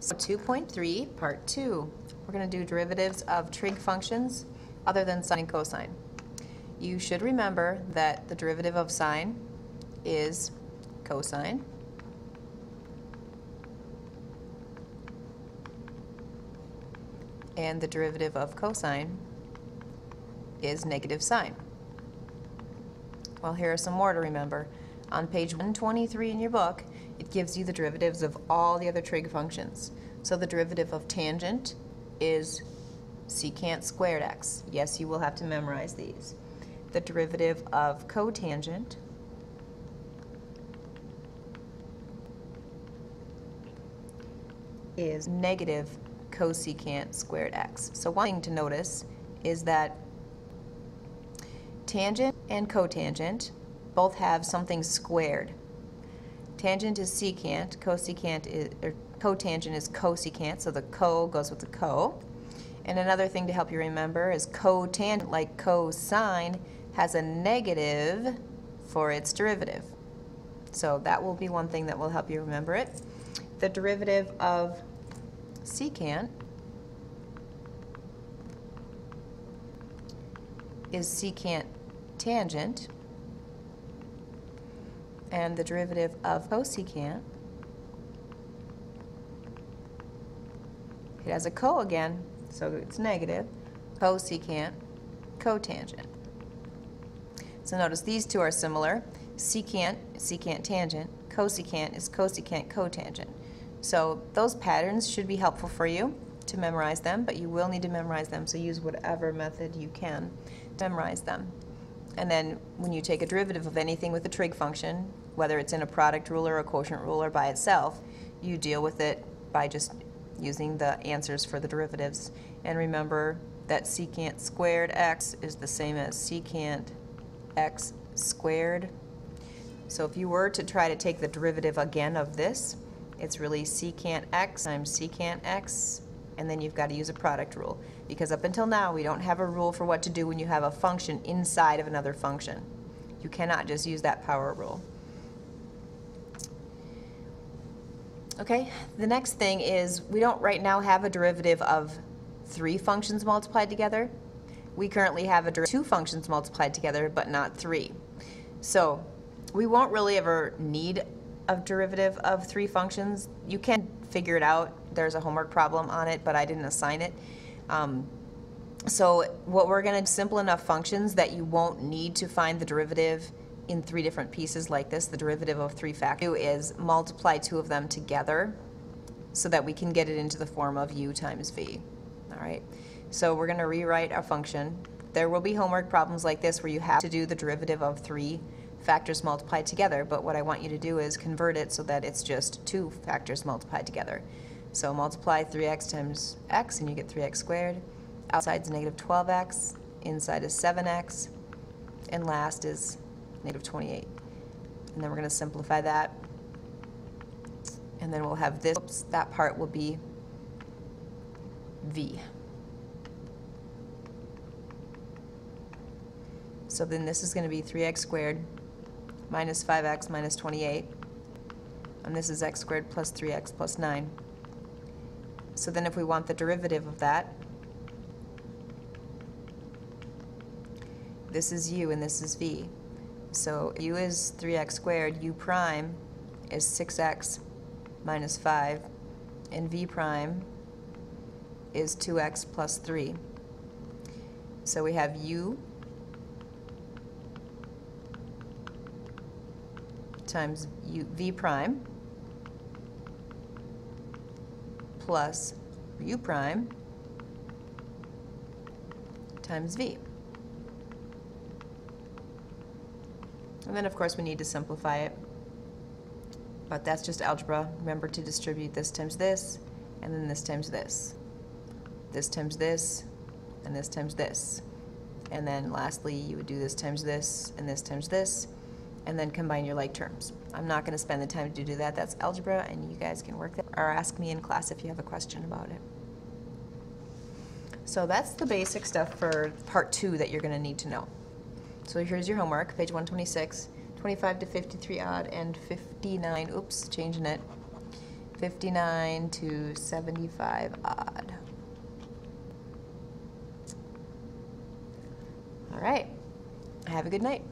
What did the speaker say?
So 2.3, part 2. We're going to do derivatives of trig functions other than sine and cosine. You should remember that the derivative of sine is cosine. And the derivative of cosine is negative sine. Well, here are some more to remember. On page 123 in your book, it gives you the derivatives of all the other trig functions. So the derivative of tangent is secant squared x. Yes, you will have to memorize these. The derivative of cotangent is negative cosecant squared x. So one thing to notice is that tangent and cotangent both have something squared. Tangent is secant, cosecant is, or cotangent is cosecant, so the co goes with the co. And another thing to help you remember is cotangent, like cosine, has a negative for its derivative. So that will be one thing that will help you remember it. The derivative of secant is secant tangent, and the derivative of cosecant, it has a co again, so it's negative, cosecant cotangent. So notice these two are similar. Secant is secant tangent, cosecant is cosecant cotangent. So those patterns should be helpful for you to memorize them, but you will need to memorize them, so use whatever method you can to memorize them. And then when you take a derivative of anything with a trig function, whether it's in a product rule or a quotient rule or by itself, you deal with it by just using the answers for the derivatives. And remember that secant squared x is the same as secant x squared. So if you were to try to take the derivative again of this, it's really secant x times secant x, and then you've got to use a product rule. Because up until now, we don't have a rule for what to do when you have a function inside of another function. You cannot just use that power rule. Okay, the next thing is we don't right now have a derivative of 3 functions multiplied together. We currently have a derivative of 2 functions multiplied together, but not 3. So we won't really ever need a derivative of 3 functions. You can figure it out. There's a homework problem on it, but I didn't assign it. So what we're going to simple enough functions that you won't need to find the derivative in 3 different pieces like this. The derivative of 3 factors is multiply 2 of them together so that we can get it into the form of u times v. All right. So we're going to rewrite our function. There will be homework problems like this where you have to do the derivative of 3 factors multiplied together, but what I want you to do is convert it so that it's just 2 factors multiplied together. So multiply 3x times x and you get 3x squared. Outside is negative 12x, inside is 7x, and last is negative 28. And then we're going to simplify that, and then we'll have this, that part will be v. So then this is going to be 3x squared minus 5x minus 28, and this is x squared plus 3x plus 9. So then if we want the derivative of that, this is u and this is v. So u is 3x squared, u prime is 6x minus 5, and v prime is 2x plus 3. So we have u times v prime plus u prime times v. And then of course we need to simplify it, but that's just algebra. Remember to distribute this times this, and then this times this. This times this, and this times this. And then lastly you would do this times this, and this times this, and then combine your like terms. I'm not going to spend the time to do that. That's algebra, and you guys can work that, or ask me in class if you have a question about it. So that's the basic stuff for part 2 that you're going to need to know. So here's your homework, page 126, 25 to 53 odd, and 59, oops, changing it. 59 to 75 odd. All right. Have a good night.